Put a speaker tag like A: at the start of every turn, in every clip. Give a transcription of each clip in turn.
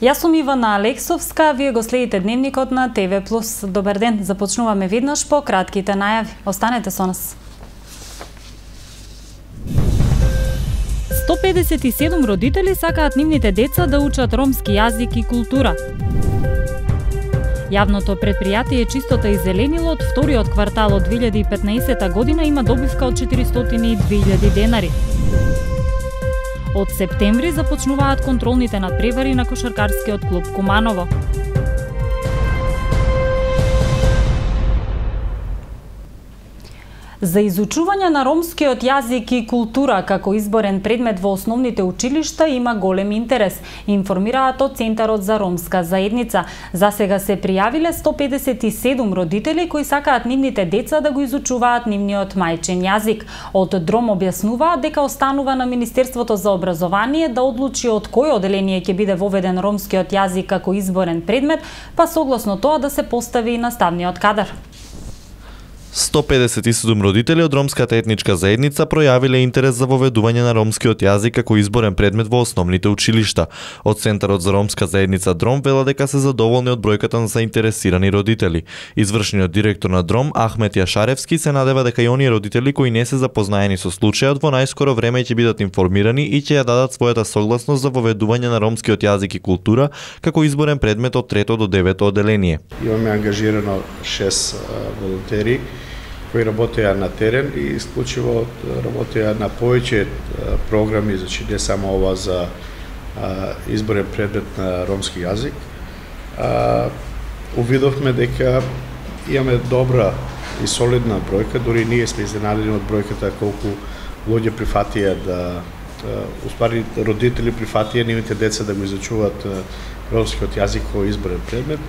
A: Јас сум Ивана Алексовска, вие го следите Дневникот на ТВ+. Добар ден, започнуваме веднаш по кратките најави. Останете со нас. 157 родители сакаат нивните деца да учат ромски јазик и култура. Јавното предпријатие Чистота и зеленило од вториот квартал од 2015 година има добивка од 402.000 денари. Од септември започнуваат контролните надпревари на кошаркарскиот клуб Куманово. За изучување на ромскиот јазик и култура како изборен предмет во основните училишта има голем интерес, информираат од Центарот за ромска заедница. За сега се пријавиле 157 родители кои сакаат нивните деца да го изучуваат нивниот мајчин јазик. Од Дром објаснуваат дека останува на Министерството за образование да одлучи од кој оделение ќе биде воведен ромскиот јазик како изборен предмет, па согласно тоа да се постави и наставниот кадар.
B: 157 родители од ромската етничка заедница пројавиле интерес за воведување на ромскиот јазик како изборен предмет во основните училишта. Од Центарот за ромска заедница Дром велат дека се задоволни од бројката на заинтересирани родители. Извршниот директор на Дром, Ахмет Јашаревски, се надева дека и оние родители кои не се запознаени со случајот во најскоро време ќе бидат информирани и ќе ја дадат својата согласност за воведување на ромскиот јазик и култура како изборен предмет од 3 до 9 оделение.
C: Имаме ангажирано 6 волонтери кои работеа на терен и исклучиво работеа на повеќе програми, значи не само ова за изборен предмет на ромски јазик. Увидовме дека имаме добра и солидна бројка, дури ние сме изненадени од бројката колку луѓе прифатија да успари родители прифатија нивните деца да го изучуваат ромскиот јазик како изборен предмет.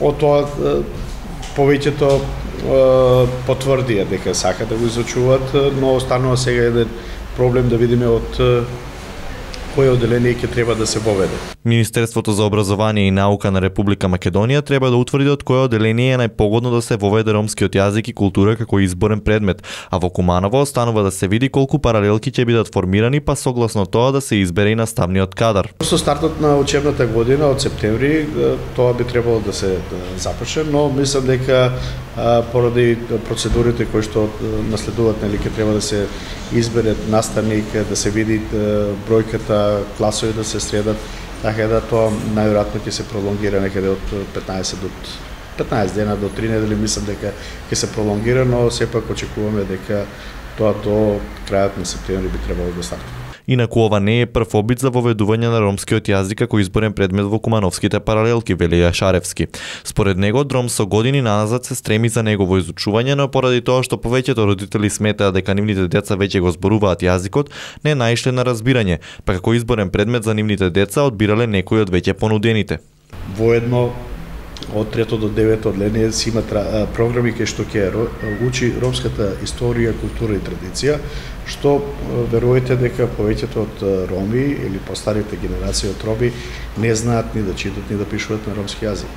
C: Од тоа повеќето потврдија дека сака да го изучуваат, но останува сега еден проблем да видиме од кој оделение ќе треба да се воведе.
B: Министерството за образование и наука на Република Македонија треба да утврди од кое оделение е најпогодно да се воведе ромскиот јазик и култура како изборен предмет, а во Куманово останува да се види колку паралелки ќе бидат формирани, па согласно тоа да се избере и наставниот кадар.
C: Со стартот на учебната година од септември тоа би требало да се започне, но мислам дека поради процедурите кои што наследуваат, нели, ќе треба да се избере наставник, да се види бројката класови да се средат, така да тоа најверојатно ќе се пролонгира некаде од 15 дена до 3 недели, мислам дека ќе се пролонгира, но сепак очекуваме дека тоа до крајот на септември би требало да стартува.
B: Инаку ова не е прв обид за воведување на ромскиот јазик како изборен предмет во кумановските паралелки, вели Јашаревски. Според него, Дром со години наназад се стреми за негово изучување, но поради тоа што повеќето родители сметаат дека нивните деца веќе го зборуваат јазикот, не наишле на разбирање, па како изборен предмет за нивните деца одбирале некои од веќе понудените.
C: Воедно од 3 до 9 оделение си има програми кај што ќе учи ромската историја, култура и традиција, што верувате дека повеќето од роми или постарите генерации од роми не знаат ни да читат ни да пишуваат на ромски јазик.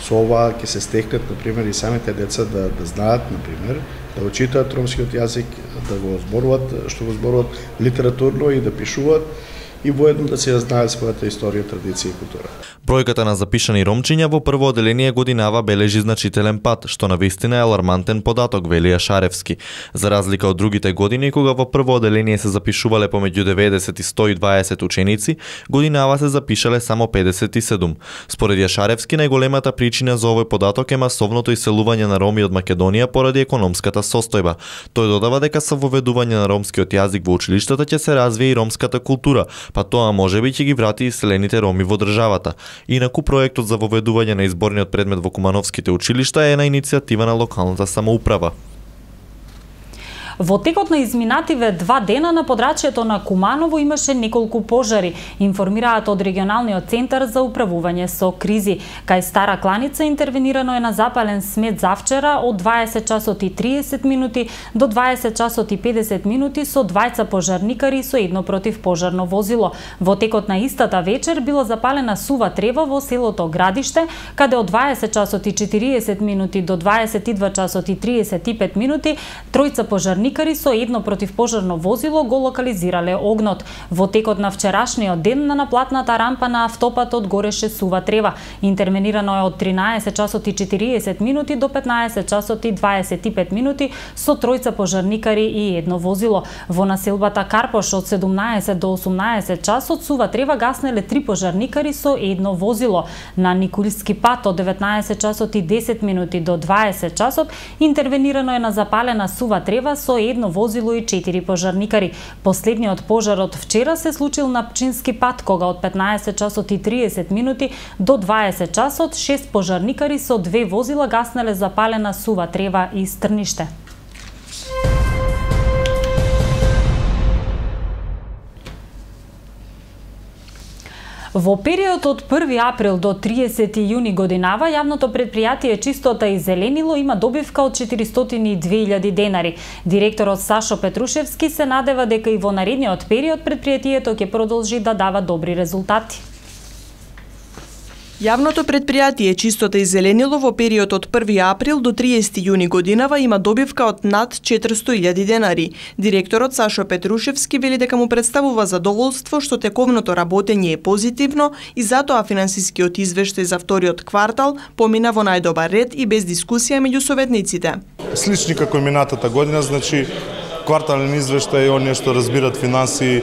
C: Со ова ќе се стекнат, например, и самите деца да знаат, например, да го читаат ромскиот јазик, да го зборуваат, што го зборуваат литературно и да пишуваат, и воедно да се знаат својата историја, традиција и култура.
B: Бројката на запишани ромчиња во прво оделение годинава бележи значителен пат, што навистина е алармантен податок, вели Јашаревски. За разлика од другите години, кога во прво оделение се запишувале помеѓу 90 и 120 ученици, годинава се запишале само 57. Според Јашаревски, најголемата причина за овој податок е масовното иселување на роми од Македонија поради економската состојба. Тој додава дека со воведување на ромскиот јазик во училиштата ќе се развие и ромската култура, па тоа можеби ќе ги врати иселените роми во државата. Инаку проектот за воведување на изборниот предмет во кумановските училишта е на иницијатива на локалната самоуправа.
A: Во текот на изминативе 2 дена на подрачјето на Куманово имаше неколку пожари, информираат од регионалниот центар за управување со кризи. Кај Стара Кланица интервенирано е на запален смет завчера од 20 часот и 30 минути до 20 часот и 50 минути со двајца пожарникари и со едно противпожарно возило. Во текот на истата вечер била запалена сува трева во селото Градиште, каде од 20 часот и 40 минути до 22 часот и 35 минути тројца пожарникари пожарникари со едно противпожарно возило го локализирале огнот. Во текот на вчерашниот ден на наплатната рампа на автопатот гореше сува трева. Интервенирано е од 13 часот и 40 минути до 15 часот и 25 минути со тројца пожарникари и едно возило. Во населбата Карпош од 17 до 18 часот сува трева гаснеле 3 пожарникари со едно возило. На Никулски пат од 19 часот и 10 минути до 20 часот интервенирано е на запалена сува трева со едно возило и 4 пожарникари. Последниот пожар од вчера се случил на Пчински пат, кога од 15 часот и 30 минути до 20 часот 6 пожарникари со 2 возила гаснеле запалена сува трева и стрниште. Во период од 1 април до 30 јуни годинава, јавното предпријатие Чистота и зеленило има добивка од 402.000 денари. Директорот Сашо Петрушевски се надева дека и во наредниот период предпријатието ќе продолжи да дава добри резултати.
D: Јавното предпријатие Чистота и зеленило во период од 1 април до 30 јуни годинава има добивка од над 400.000 денари. Директорот Сашо Петрушевски вели дека му представува задоволство што тековното работење е позитивно и затоа финансискиот извештај за вториот квартал помина во најдобар ред и без дискусија меѓу советниците.
E: Слични како минатата година, значи квартален извештај е оние што разбират финанси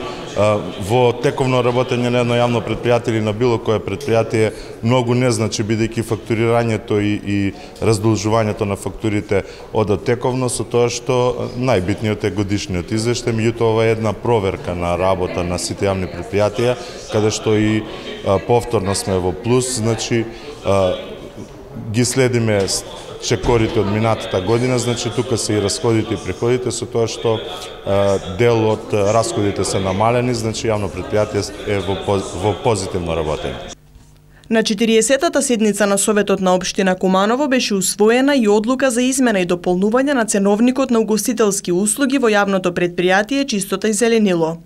E: во тековно работење на едно јавно предпријатие или на било кое предпријатие многу не значи, бидејќи фактурирањето и раздолжувањето на фактурите одат тековно, со тоа што најбитниот е годишниот извештај, меѓутоа ова е една проверка на работа на сите јавни предпријатија, каде што и повторно сме во плюс, значи ги следиме чекорите од минатата година, значи тука се и расходите и приходите, со тоа што дел од расходите се намалени, значи јавно предпријатие е во позитивно работење.
D: На 40-та седница на Советот на општина Куманово беше усвоена и одлука за измена и дополнување на ценовникот на угостителски услуги во јавното предпријатие Чистота и зеленило.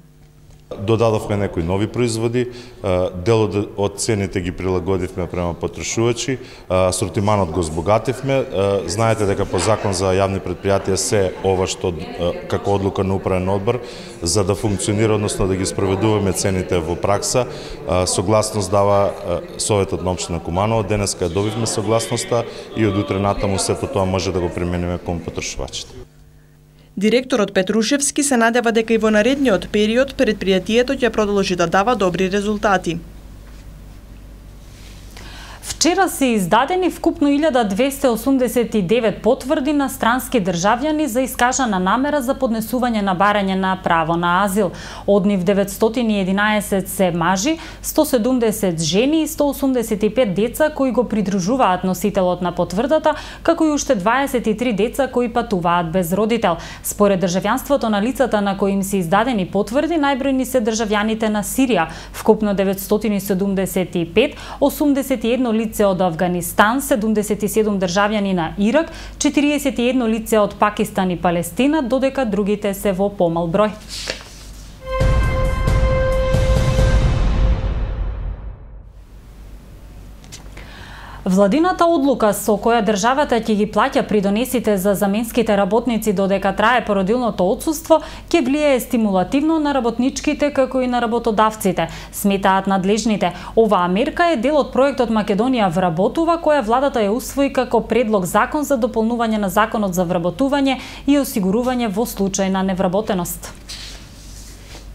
E: Додадовме некои нови производи, дел од цените ги прилагодивме према потрошувачи, асортиманот го збогативме. Знаете дека по закон за јавни предпријатија се ова што како одлука на управен одбор за да функционира, односно да ги спроведуваме цените во пракса, согласност дава Советот на општина Куманово. Денеска ја добивме согласноста и од утре натаму сето тоа може да го примениме кон потрошувачите.
D: Директорот Петрушевски се надева дека и во наредниот период предпријатието ќе продолжи да дава добри резултати.
A: Вчера се издадени вкупно 1289 потврди на странски државјани за искажана намера за поднесување на барање на право на азил. Од нив 911 се мажи, 170 жени и 185 деца кои го придружуваат носителот на потврдата, како и уште 23 деца кои патуваат без родител. Според државјанството на лицата на кои им се издадени потврди, најбројни се државјаните на Сирија, вкупно 975, 81 лице од Авганистан, 77 државјани на Ирак, 41 лице од Пакистан и Палестина, додека другите се во помал број. Владината одлука со која државата ќе ги плаќа придонесите за заменските работници додека трае породилното отсуство ќе влијае стимулативно на работничките како и на работодавците, сметаат надлежните. Оваа мерка е дел од проектот Македонија вработува, која владата ја усвои како предлог закон за дополнување на законот за вработување и осигурување во случај на невработеност.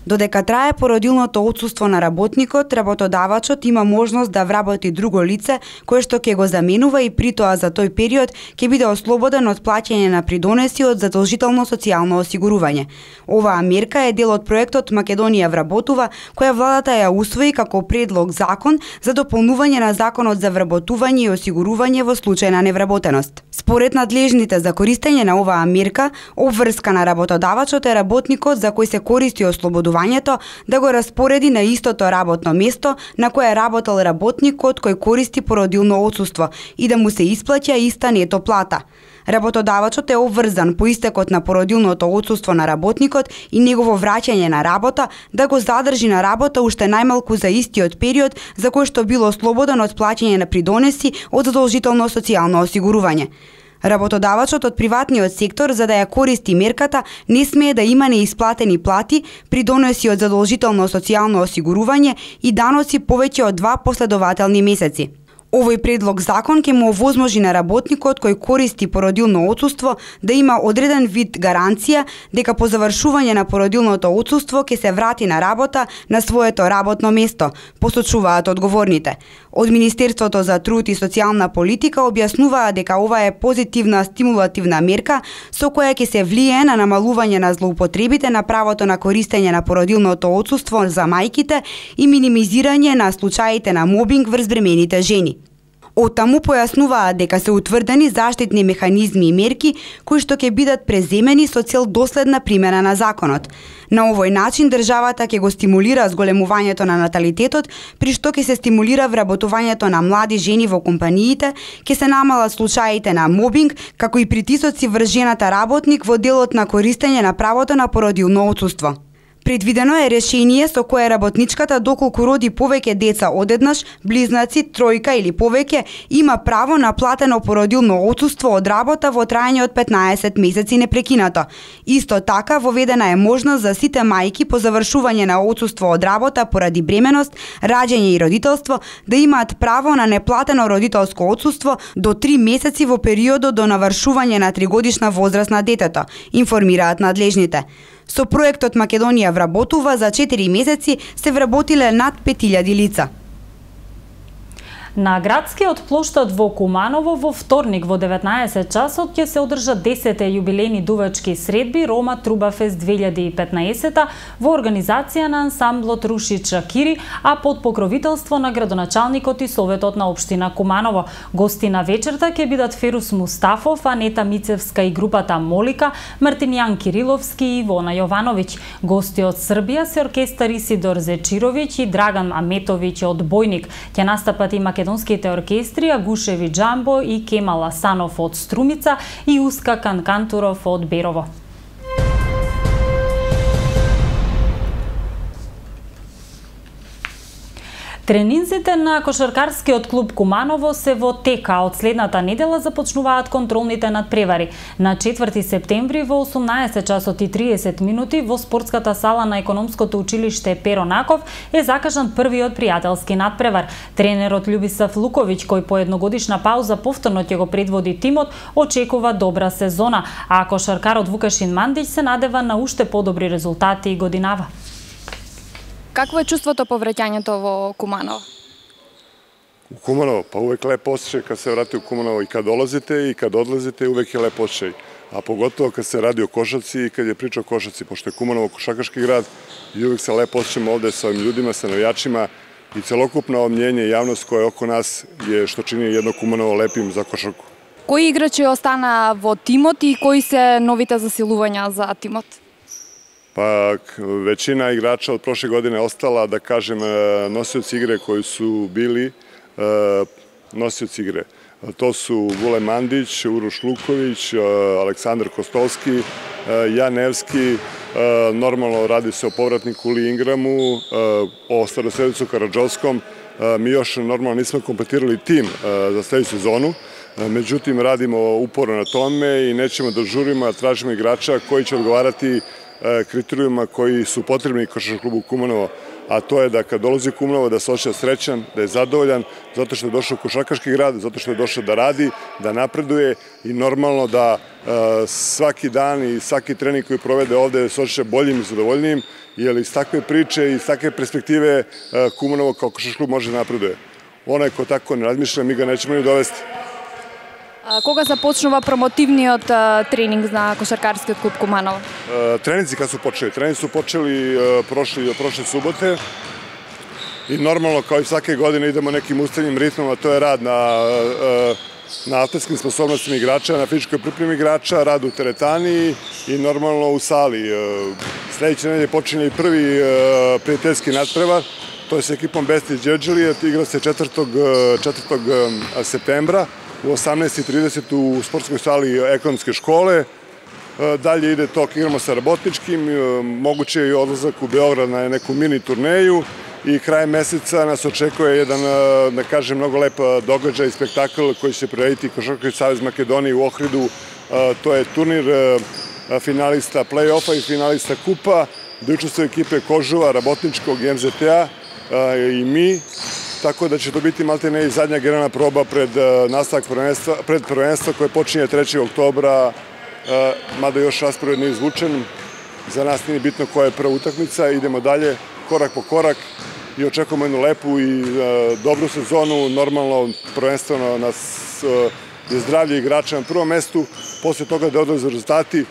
F: Додека трае породилното отсуство на работникот, работодавачот има можност да вработи друго лице кое што ќе го заменува и притоа за тој период ќе биде ослободен од плаќање на придонеси од задолжително социјално осигурување. Оваа мерка е дел од проектот Македонија вработува, која владата ја усвои како предлог закон за дополнување на законот за вработување и осигурување во случај на невработеност. Според надлежните за користење на оваа мерка, обврска на работодавачот е работникот за кој се користи ослободувањето да го распореди на истото работно место на кое работел работникот кој користи породилно отсуство и да му се исплаќа иста нето плата. Работодавачот е обврзан по истекот на породилното отсуство на работникот и негово враќање на работа да го задржи на работа уште најмалку за истиот период за кој што бил ослободен од плаќање на придонеси од задолжително социјално осигурување. Работодавачот од приватниот сектор, за да ја користи мерката, не смее да има неисплатени плати, придоноси од задолжително социјално осигурување и даноци повеќе од 2 последователни месеци. Овој предлог закон ќе му овозможи на работникот кој користи породилно отсуство да има одреден вид гаранција дека по завршување на породилното отсуство ќе се врати на работа на своето работно место, посочуваат одговорните. Од Министерството за труд и социјална политика објаснуваа дека ова е позитивна стимулативна мерка со која ќе се влие на намалување на злоупотребите на правото на користење на породилното отсуство за мајките и минимизирање на случаите на мобинг врз бремените жени. Оттаму појаснуваат дека се утврдени заштитни механизми и мерки кои што ќе бидат преземени со цел доследна примена на законот. На овој начин државата ќе го стимулира зголемувањето на наталитетот, при што ќе се стимулира вработувањето на млади жени во компаниите, ќе се намалат случаите на мобинг, како и притисоци врз жената работник во делот на користење на правото на породилно отсуство. Предвидено е решение со кое работничката доколку роди повеќе деца одеднаш, близнаци, тројка или повеќе, има право на платено породилно отсуство од работа во траење од 15 месеци непрекинато. Исто така, воведена е можност за сите мајки по завршување на отсуство од работа поради бременост, раѓање и родителство да имаат право на неплатено родителско отсуство до 3 месеци во периодот до навршување на 3-годишна возраст на детето, информираат надлежните. Со проектот Македонија вработува за 4 месеци се вработиле над 5000 лица.
A: На градскиот плоштад во Куманово во вторник во 19 часот ќе се одржат 10-те јубилејни дувачки средби Рома Трубафест 2015 во организација на ансамблот Руши Чакири, а под покровителство на градоначалникот и советот на општина Куманово. Гости на вечерта ќе бидат Ферус Мустафов, Анета Мицевска и групата Молика, Мартинијан Кириловски и Ивона Јовановиќ. Гости од Србија се оркестар Исидор Зечировиќ и Драган Аметовиќ од Бојник. Ќе настапат и македонските оркестри Агушеви Джамбо и Кемал Асанов од Струмица и Уска Канкантуров од Берово. Тренинзите на кошаркарскиот клуб Куманово се во тека, од следната недела започнуваат контролните надпревари. На 4 септември во 18 часот и 30 минути во спортската сала на економското училиште Перо Наков е закажан првиот пријателски надпревар. Тренерот Љубисав Луковиќ, кој по едногодишна пауза повторно ќе го предводи тимот, очекува добра сезона, а кошаркарот Вукашин Мандиќ се надева на уште подобри резултати и годинава.
G: Какво е чувството по враќањето во Куманово?
H: У Куманово, па увек леп осеќај кога се врати у Куманово и кога долазите и кога одлазите, увек е леп осеќај. А поготово кога се ради о кошарци и кога е прича о кошарци, пошто е Куманово кошакашки град и увек се леп осеќаме овде со овим људима, со навијачима и целокупно мнење и јавност која е око нас е што чини едно Куманово лепим за кошарку.
G: Кои играчи остана во тимот и кои се новите засилувања за тимот?
H: Па, većina igrača od prošle godine ostala, da kažem, nosioci igre koji su bili nosioci igre. To su Vule Mandić, Uroš Luković, Aleksandar Kostolski, Jan Evski, normalno radi se o povratniku Li Ingramu, o Starosvedicu Karadžovskom. Mi još normalno nismo kompletirali tim za sledeću sezonu, međutim radimo uporno na tome i nećemo da žurimo, a tražimo igrača koji će odgovarati kriterijuma koji su potrebni košarkaškom klubu Kumanovo, a to je da kad dolazi u Kumanovo da se osjeća srećan, da je zadovoljan, zato što je došao u košarkaški grad, zato što je došao da radi, da napreduje i normalno da svaki dan i svaki trening koji provede ovde se osjeća boljim i zadovoljnijim, jer iz takve priče i iz takve perspektive Kumanovo kao košarkaški klub može da napreduje. Onaj ko tako ne razmišlja, mi ga nećemo ni dovesti.
G: Кога започнува промотивниот тренинг на кошаркарскиот клуб Куманово?
H: Тренинзи kad su počeli? Treninzi su počeli prošle subote i normalno kao i svake godine idemo nekim ustavnim ritmom, a to je rad na atletskim sposobnostima igrača, na fizičkoj pripremi igrača, rad u teretani i normalno u sali. Sledeće nedelje počinje i prvi prijateljski nadprevar, to je s ekipom Besti Đerđelije, igra se 4. septembra u 18:30 u sportskoj sali ekonomske škole. Dalje ide tok, igramo sa Rabotničkim, moguće je i odlazak u Beograd na neku mini turneju i krajem meseca nas očekuje jedan, da kažem, mnogo lep događaj i spektakl koji će prirediti Košarkaški savez Makedonije u Ohridu. To je turnir finalista play-offa i finalista kupa, gde učestvuju ekipe Kožuva, Rabotničkog i MZT-a i mi, tako da će to biti maltene i zadnja generalna proba pred nastavak prvenstva koje počinje 3. oktobra, mada još raspored nije izvučen. Za nas nije bitno koja je prva utakmica, idemo dalje, korak po korak i očekujemo jednu lepu i dobru sezonu. Normalno, prvenstveno nas je zdravlje igrača na prvom mestu, posle toga da odlaze rezultati,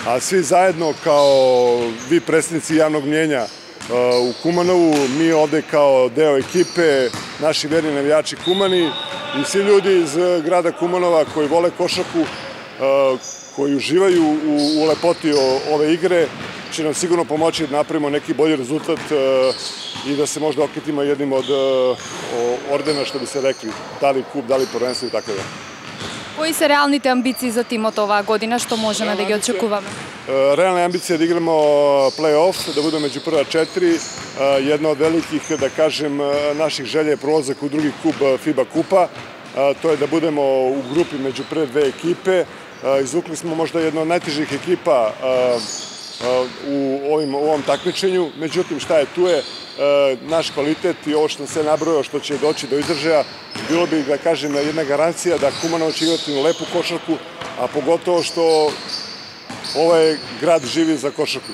H: a svi zajedno kao vi predstavnici javnog mnjenja u Kumanovu, mi ovde kao deo ekipe, naši verni navijači Kumani i svi ljudi iz grada Kumanova koji vole košarku, koji uživaju u lepoti ove igre, će nam sigurno pomoći da napravimo neki bolji rezultat i da se možda okitimo jednim od ordena, što bi se rekli, da li kup, da li prvenstvo i tako da.
G: Кои се реалните амбиции за тимот оваа година, што можеме да ги очекуваме?
H: Realne ambicije da igramo play-off, da budemo među prva 4. Jedna od velikih, da kažem, naših želja je prolazak u drugi kup FIBA kupa. To je da budemo u grupi među prve dve ekipe. Izvukli smo možda jednu od najtežih ekipa u ovom takmičenju. Međutim, šta je tu je? Naš kvalitet i ovo što sam sve nabrojao što će doći do izražaja, bilo bi, da kažem, jedna garancija da Kumanovo će igrati lepu košarku, a pogotovo što ovaj grad živi za košarku.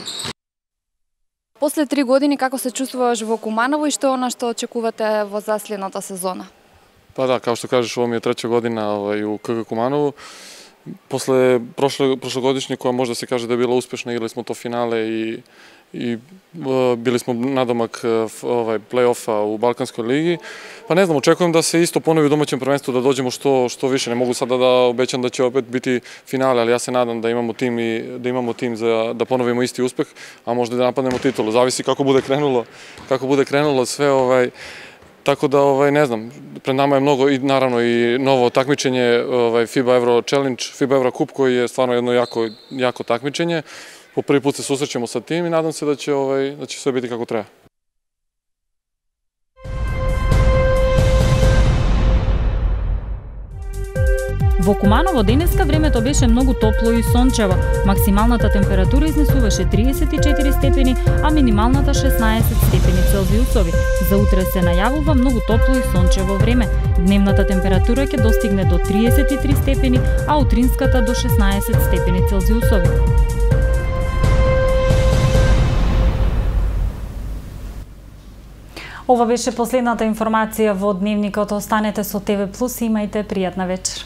G: После 3 години, како се чувствуваш во Куманово и што е она што очекувате во заследната сезона?
I: Па да, како што кажеш, ово ми е 3 година у КГ Куманово. После прошлогодишње, која може да се каже да е била успешна, играли смо то финале и били смо надомак плей-офа у Балканскoj ligi. Па не знам, очекувам да се исто понови домаќен првенство, да доđemo што више. Не могу сада да обеќам да ќе опет бити финале, али јас се надам да имамо тим и да имамо тим за да поновиме исти успех, а може да нападнемо титулу. Зависи како буде кренуло све Tako da, ne znam, pred nama je mnogo i naravno i novo takmičenje FIBA Euro Challenge, FIBA Euro Cup koji je stvarno jedno jako takmičenje. Po prvi put se susrećemo sa tim i nadam se da će sve biti kako treba.
A: Во Куманово денеска времето беше многу топло и сончево. Максималната температура изнесуваше 34 степени, а минималната 16 степени Целзиусови. За утре се најавува многу топло и сончево време. Дневната температура ќе достигне до 33 степени, а утринската до 16 степени Целзиусови. Ова беше последната информација во Дневникот. Останете со ТВ Плюс и имајте пријатна вечер.